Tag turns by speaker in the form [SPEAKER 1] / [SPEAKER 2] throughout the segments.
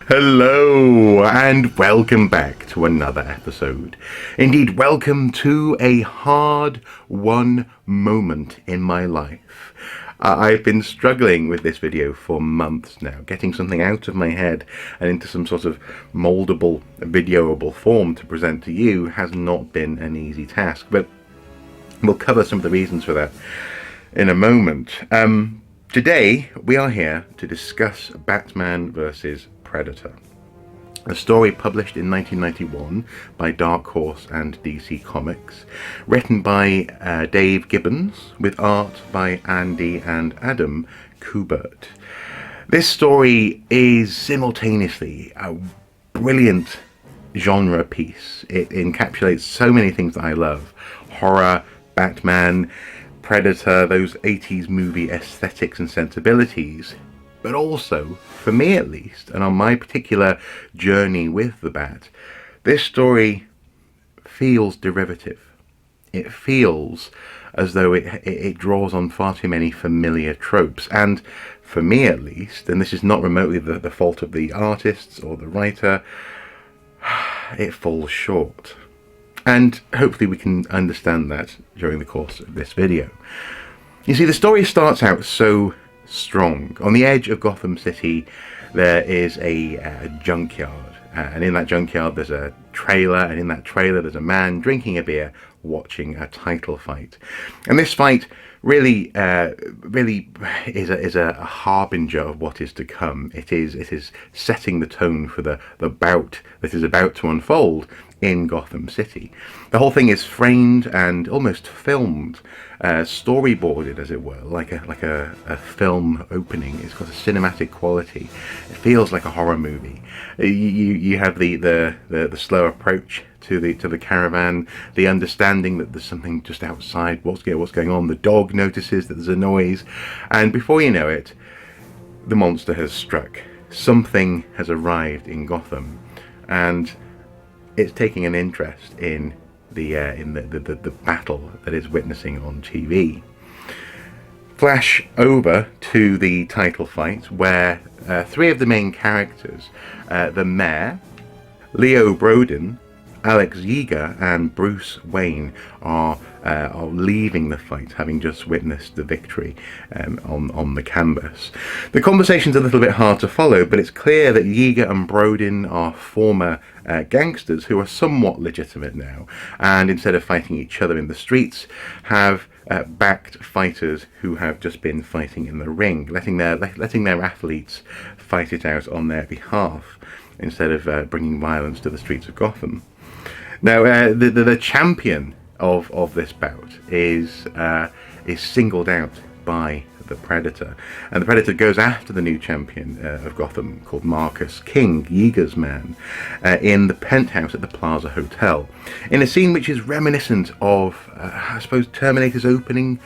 [SPEAKER 1] Hello and welcome back to another episode. Indeed, welcome to a hard-won moment in my life. I've been struggling with this video for months now, getting something out of my head and into some sort of moldable, videoable form to present to you has not been an easy task, but we'll cover some of the reasons for that in a moment. Today, we are here to discuss Batman vs. Predator, a story published in 1991 by Dark Horse and DC Comics, written by Dave Gibbons, with art by Andy and Adam Kubert. This story is simultaneously a brilliant genre piece. It encapsulates so many things that I love: horror, Batman, Predator, those 80s movie aesthetics and sensibilities, but also, for me at least, and on my particular journey with the Bat, this story feels derivative. It feels as though it draws on far too many familiar tropes, and for me at least, and this is not remotely the fault of the artists or the writer, it falls short. And hopefully we can understand that during the course of this video. You see, the story starts out so strong. On the edge of Gotham City, there is a junkyard. And in that junkyard, there's a trailer. And in that trailer, there's a man drinking a beer, watching a title fight. And this fight really is a harbinger of what is to come. It is setting the tone for the bout that is about to unfold in Gotham City. The whole thing is framed and almost filmed, storyboarded, as it were, like a film opening. It's got a cinematic quality. It feels like a horror movie. You have the slow approach to the caravan, the understanding that there's something just outside. What's going on? The dog notices that there's a noise, and before you know it, the monster has struck. Something has arrived in Gotham, and it's taking an interest in the battle that it's witnessing on TV. Flash over to the title fight, where three of the main characters, the Mayor, Leo Brodin, Alex Yeager, and Bruce Wayne are leaving the fight, having just witnessed the victory on the canvas. The conversation's a little bit hard to follow, but it's clear that Yeager and Brodin are former gangsters who are somewhat legitimate now, and instead of fighting each other in the streets, have backed fighters who have just been fighting in the ring, letting their athletes fight it out on their behalf, instead of bringing violence to the streets of Gotham. Now, the champion of this bout is singled out by the Predator, and the Predator goes after the new champion of Gotham, called Marcus King, Yeager's man, in the penthouse at the Plaza Hotel, in a scene which is reminiscent of, I suppose, Terminator's opening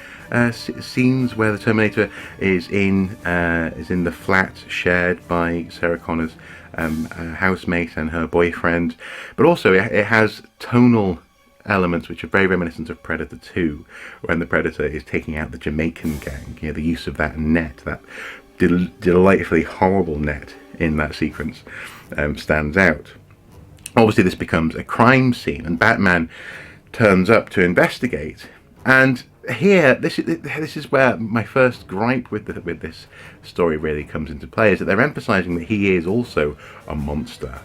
[SPEAKER 1] scenes, where the Terminator is in the flat shared by Sarah Connor's housemate and her boyfriend, but also it has tonal elements which are very reminiscent of Predator 2, when the Predator is taking out the Jamaican gang. The use of that net, that delightfully horrible net in that sequence, stands out. Obviously this becomes a crime scene, and Batman turns up to investigate, and here, this is where my first gripe with this story really comes into play, is that they're emphasising that he is also a monster.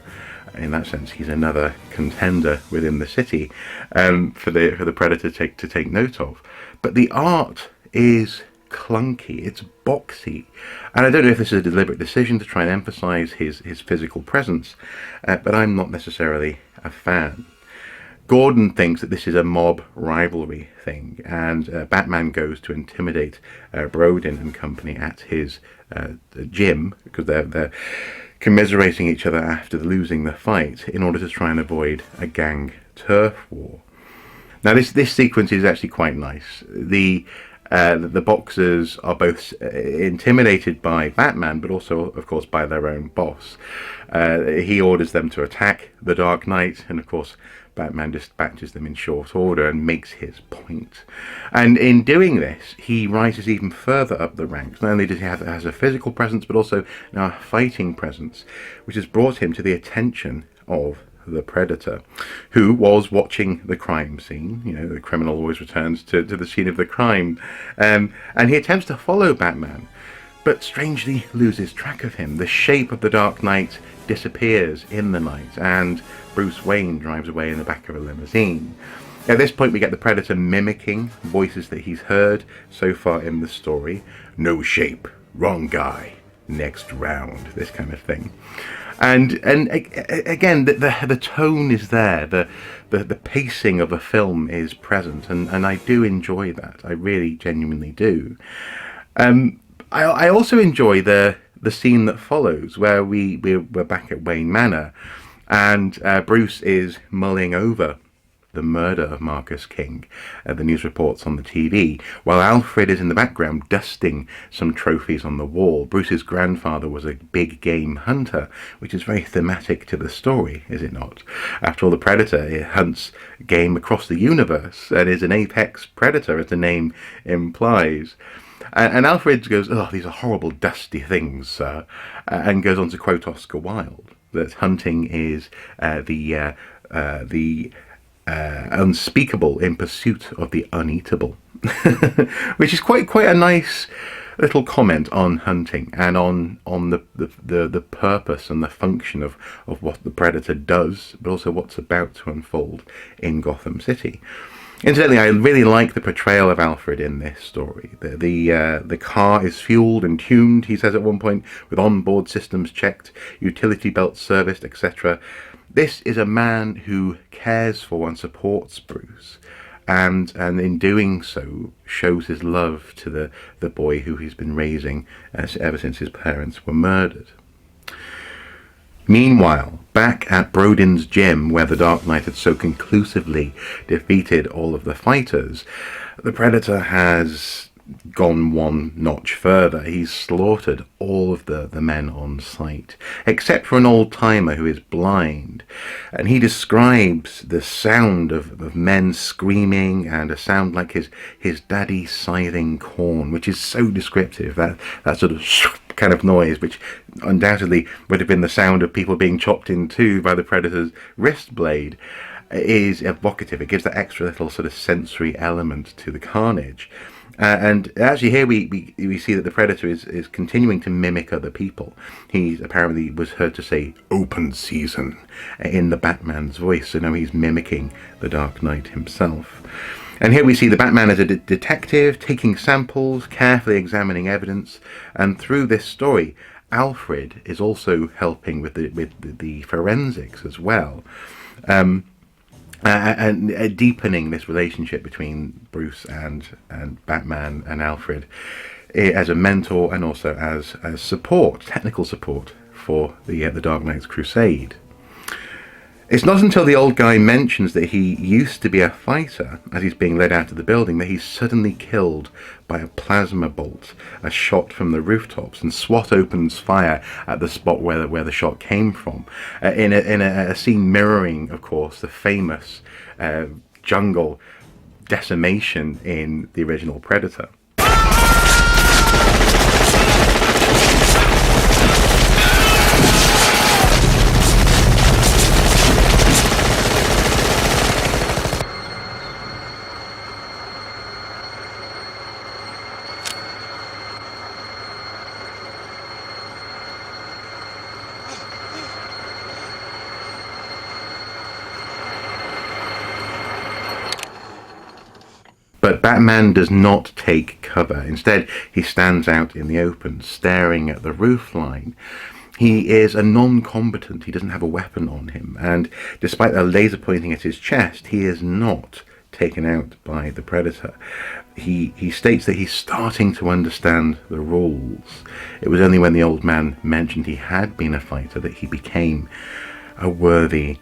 [SPEAKER 1] In that sense, he's another contender within the city for the Predator to take note of. But the art is clunky, it's boxy, and I don't know if this is a deliberate decision to try and emphasise his physical presence, but I'm not necessarily a fan. Gordon thinks that this is a mob rivalry thing, and Batman goes to intimidate Brodin and company at his gym, because they're commiserating each other after losing the fight, in order to try and avoid a gang turf war. Now this sequence is actually quite nice. The boxers are both intimidated by Batman, but also, of course, by their own boss. He orders them to attack the Dark Knight, and of course Batman dispatches them in short order and makes his point. And in doing this, he rises even further up the ranks. Not only does he has a physical presence, but also now a fighting presence, which has brought him to the attention of the Predator, who was watching the crime scene. You know, the criminal always returns to the scene of the crime. And he attempts to follow Batman, but strangely loses track of him. The shape of the Dark Knight disappears in the night, and Bruce Wayne drives away in the back of a limousine. At this point, we get the Predator mimicking voices that he's heard so far in the story. No shape, wrong guy, next round, this kind of thing. And again, the tone is there, the pacing of a film is present, and I do enjoy that. I really genuinely do. I also enjoy the scene that follows, where we're back at Wayne Manor, and Bruce is mulling over the murder of Marcus King, the news reports on the TV, while Alfred is in the background dusting some trophies on the wall. Bruce's grandfather was a big game hunter, which is very thematic to the story, is it not? After all, the Predator hunts game across the universe and is an apex predator, as the name implies. And Alfred goes, "Oh, these are horrible, dusty things, sir," and goes on to quote Oscar Wilde, that hunting is the unspeakable in pursuit of the uneatable, which is quite a nice little comment on hunting and on the purpose and the function of what the Predator does, but also what's about to unfold in Gotham City. Incidentally, I really like the portrayal of Alfred in this story. The car is fueled and tuned, he says at one point, with onboard systems checked, utility belts serviced, etc. This is a man who cares for and supports Bruce, and in doing so shows his love to the boy who he's been raising ever since his parents were murdered. Meanwhile, back at Brodin's gym, where the Dark Knight had so conclusively defeated all of the fighters, the Predator has gone one notch further. He's slaughtered all of the men on site, except for an old-timer who is blind. And he describes the sound of men screaming and a sound like his daddy scything corn, which is so descriptive, that sort of kind of noise, which undoubtedly would have been the sound of people being chopped in two by the Predator's wrist blade, is evocative. It gives that extra little sort of sensory element to the carnage. And actually here we see that the Predator is continuing to mimic other people. He apparently was heard to say "open season" in the Batman's voice, so now he's mimicking the Dark Knight himself. And here we see the Batman as a detective, taking samples, carefully examining evidence, and through this story, Alfred is also helping with the forensics as well. And deepening this relationship between Bruce and Batman and Alfred as a mentor and also as support, technical support for the Dark Knight's crusade. It's not until the old guy mentions that he used to be a fighter as he's being led out of the building that he's suddenly killed by a plasma bolt, a shot from the rooftops, and SWAT opens fire at the spot where the shot came from, in a scene mirroring, of course, the famous jungle decimation in the original Predator. But Batman does not take cover. Instead, he stands out in the open, staring at the roofline. He is a non-combatant. He doesn't have a weapon on him. And despite a laser pointing at his chest, he is not taken out by the Predator. He states that he's starting to understand the rules. It was only when the old man mentioned he had been a fighter that he became a worthy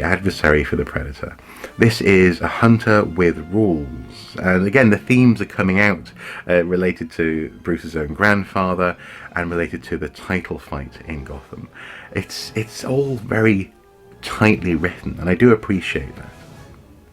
[SPEAKER 1] adversary for the Predator. This is a hunter with rules, and again the themes are coming out related to Bruce's own grandfather and related to the title fight in Gotham. It's all very tightly written, and I do appreciate that.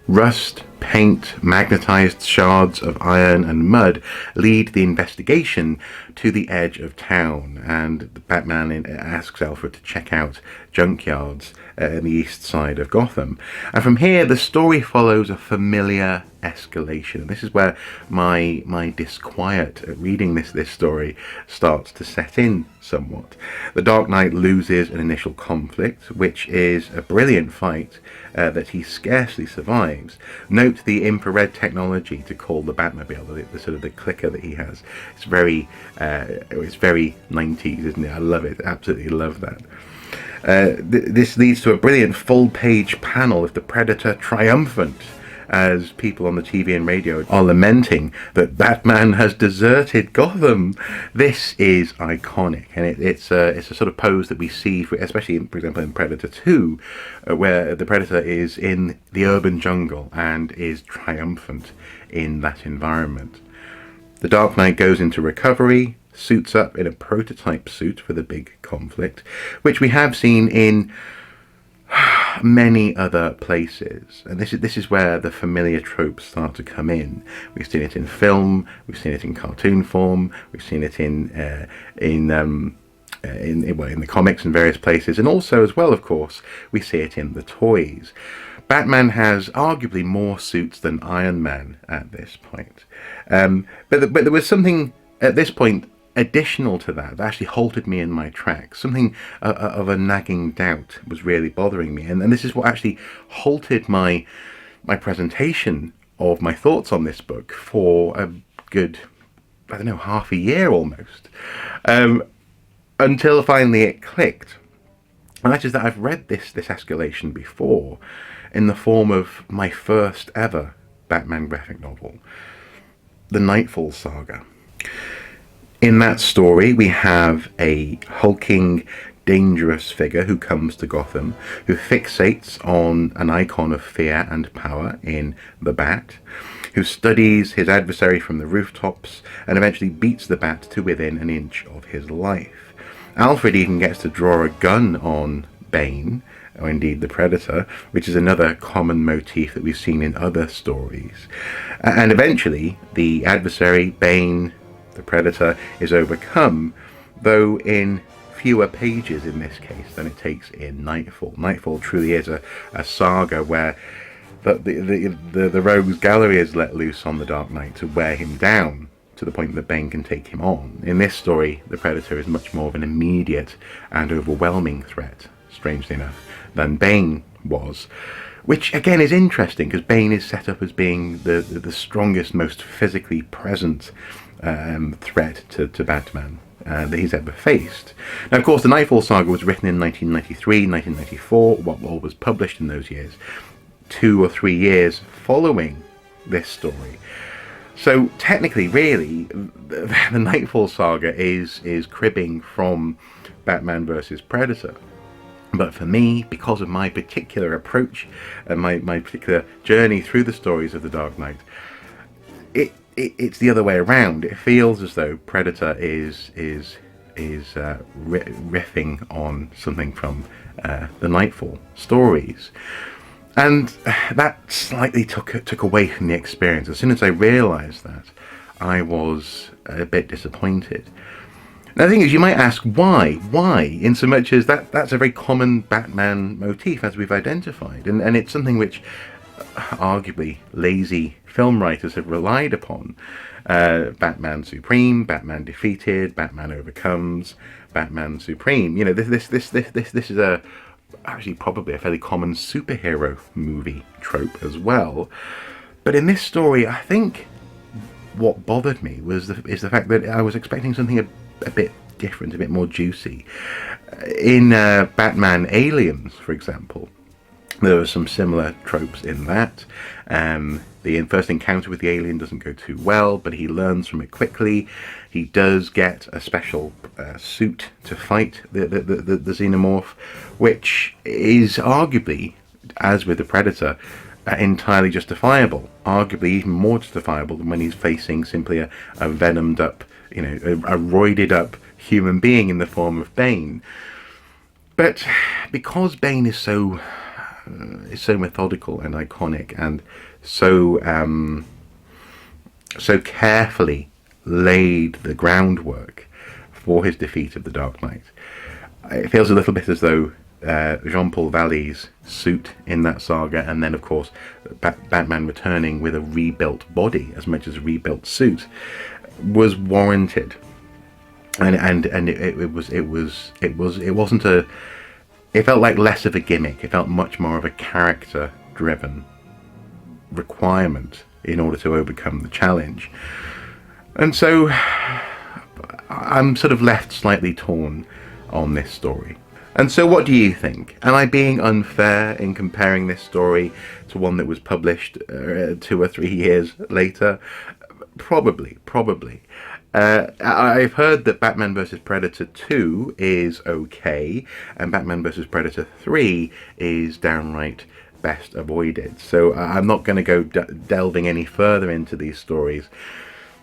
[SPEAKER 1] Rust, paint, magnetized shards of iron and mud lead the investigation to the edge of town, and the Batman asks Alfred to check out junkyards in the east side of Gotham. And from here, the story follows a familiar escalation. And this is where my disquiet at reading this story starts to set in somewhat. The Dark Knight loses an initial conflict, which is a brilliant fight that he scarcely survives. Note the infrared technology to call the Batmobile, the sort of the clicker that he has. It's very 90s, isn't it? I love it. Absolutely love that. This leads to a brilliant full-page panel of the Predator triumphant, as people on the TV and radio are lamenting that Batman has deserted Gotham. This is iconic, and it's a sort of pose that we see, especially for example in Predator 2, where the Predator is in the urban jungle and is triumphant in that environment. The Dark Knight goes into recovery, suits up in a prototype suit for the big conflict, which we have seen in many other places, and this is where the familiar tropes start to come in. We've seen it in film, we've seen it in cartoon form, we've seen it in the comics and various places, and also as well, of course, we see it in the toys. Batman has arguably more suits than Iron Man at this point, but there was something at this point additional to that actually halted me in my tracks. Something of a nagging doubt was really bothering me, and this is what actually halted my presentation of my thoughts on this book for a good, I don't know, half a year almost, until finally it clicked. And that is that I've read this escalation before in the form of my first ever Batman graphic novel, the Knightfall Saga. In that story, we have a hulking, dangerous figure who comes to Gotham, who fixates on an icon of fear and power in the Bat, who studies his adversary from the rooftops, and eventually beats the Bat to within an inch of his life. Alfred even gets to draw a gun on Bane, or indeed the Predator, which is another common motif that we've seen in other stories. And eventually, the adversary, Bane, the Predator, is overcome, though in fewer pages in this case than it takes in Knightfall. Knightfall truly is a saga where the rogues gallery is let loose on the Dark Knight to wear him down to the point that Bane can take him on. In this story, the Predator is much more of an immediate and overwhelming threat, strangely enough, than Bane was. Which again is interesting, because Bane is set up as being the strongest, most physically present threat to Batman that he's ever faced. Now, of course, the Knightfall Saga was written in 1993, 1994, what was published in those years, 2 or 3 years following this story. So technically, really, the Knightfall Saga is cribbing from Batman vs. Predator. But for me, because of my particular approach and my particular journey through the stories of the Dark Knight, it's the other way around. It feels as though Predator is riffing on something from the Knightfall stories, and that slightly took away from the experience. As soon as I realised that, I was a bit disappointed. Now, the thing is, you might ask why, in so much as that's a very common Batman motif, as we've identified, and it's something which arguably lazy film writers have relied upon. Batman Supreme, Batman Defeated, Batman Overcomes, Batman Supreme. You know, this is actually probably a fairly common superhero movie trope as well. But in this story, I think what bothered me is the fact that I was expecting something a bit different, a bit more juicy. In Batman Aliens, for example, there are some similar tropes in that. The first encounter with the alien doesn't go too well, but he learns from it quickly. He does get a special suit to fight the xenomorph, which is arguably, as with the Predator, entirely justifiable. Arguably even more justifiable than when he's facing simply a venomed up, a roided up human being in the form of Bane. But because Bane is so methodical and iconic, and so carefully laid the groundwork for his defeat of the Dark Knight, it feels a little bit as though Jean-Paul Vallée's suit in that saga, and then of course Batman returning with a rebuilt body as much as a rebuilt suit, was warranted. And it felt like less of a gimmick. It felt much more of a character driven requirement in order to overcome the challenge. And so I'm sort of left slightly torn on this story. And so what do you think? Am I being unfair in comparing this story to one that was published 2 or 3 years later? Probably. I've heard that Batman vs Predator 2 is okay, and Batman vs Predator 3 is downright best avoided. So I'm not going to go delving any further into these stories,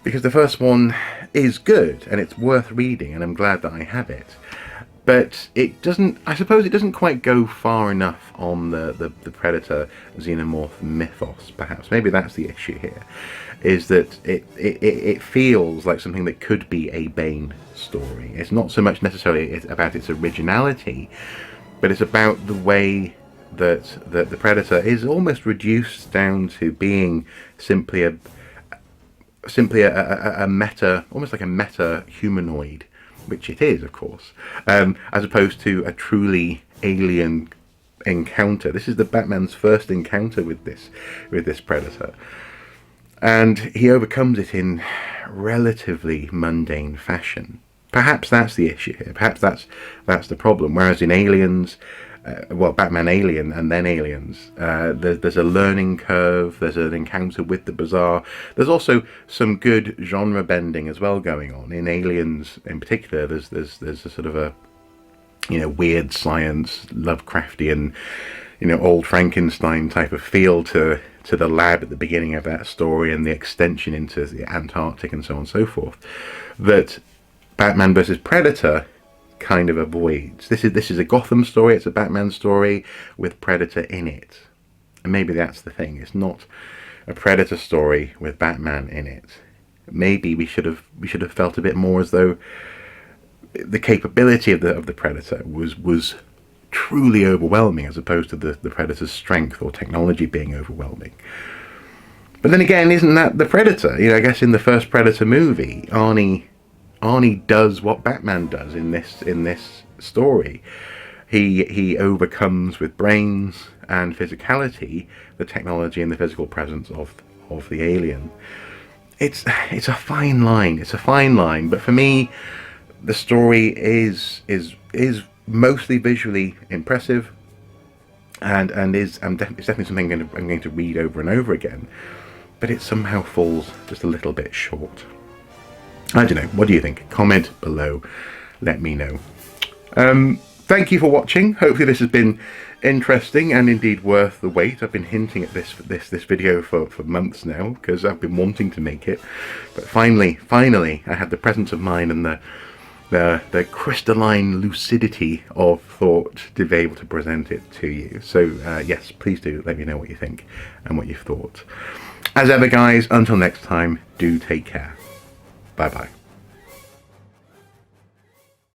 [SPEAKER 1] because the first one is good and it's worth reading, and I'm glad that I have it. But it doesn't, I suppose it doesn't quite go far enough on the Predator Xenomorph mythos, perhaps. Maybe that's the issue here, is that it feels like something that could be a Bane story. It's not so much necessarily about its originality, but it's about the way that the Predator is almost reduced down to being simply a meta, almost like a meta humanoid, which it is, of course, as opposed to a truly alien encounter. This is the Batman's first encounter with this Predator, and he overcomes it in relatively mundane fashion. Perhaps that's the issue here. Perhaps that's the problem. Whereas in Aliens, Batman Alien and then Aliens, there's a learning curve, there's an encounter with the bizarre. There's also some good genre bending as well going on. In Aliens in particular, there's a sort of a, weird science, Lovecraftian, old Frankenstein type of feel to the lab at the beginning of that story, and the extension into the Antarctic and so on and so forth, that Batman vs Predator kind of avoids. This is a Gotham story, it's a Batman story with Predator in it. And maybe that's the thing, it's not a Predator story with Batman in it. Maybe we should have felt a bit more as though the capability of the Predator was truly overwhelming, as opposed to the Predator's strength or technology being overwhelming. But then again, isn't that the Predator? I guess in the first Predator movie, Arnie does what Batman does in this story. He overcomes with brains and physicality the technology and the physical presence of the alien. It's a fine line. It's a fine line. But for me, the story is mostly visually impressive, and it's definitely something I'm going to read over and over again. But it somehow falls just a little bit short. I don't know. What do you think? Comment below. Let me know. Thank you for watching. Hopefully this has been interesting and indeed worth the wait. I've been hinting at this video for months now, because I've been wanting to make it. But finally, I had the presence of mind and the crystalline lucidity of thought to be able to present it to you. So yes, please do let me know what you think and what you've thought. As ever, guys, until next time, do take care. Bye-bye.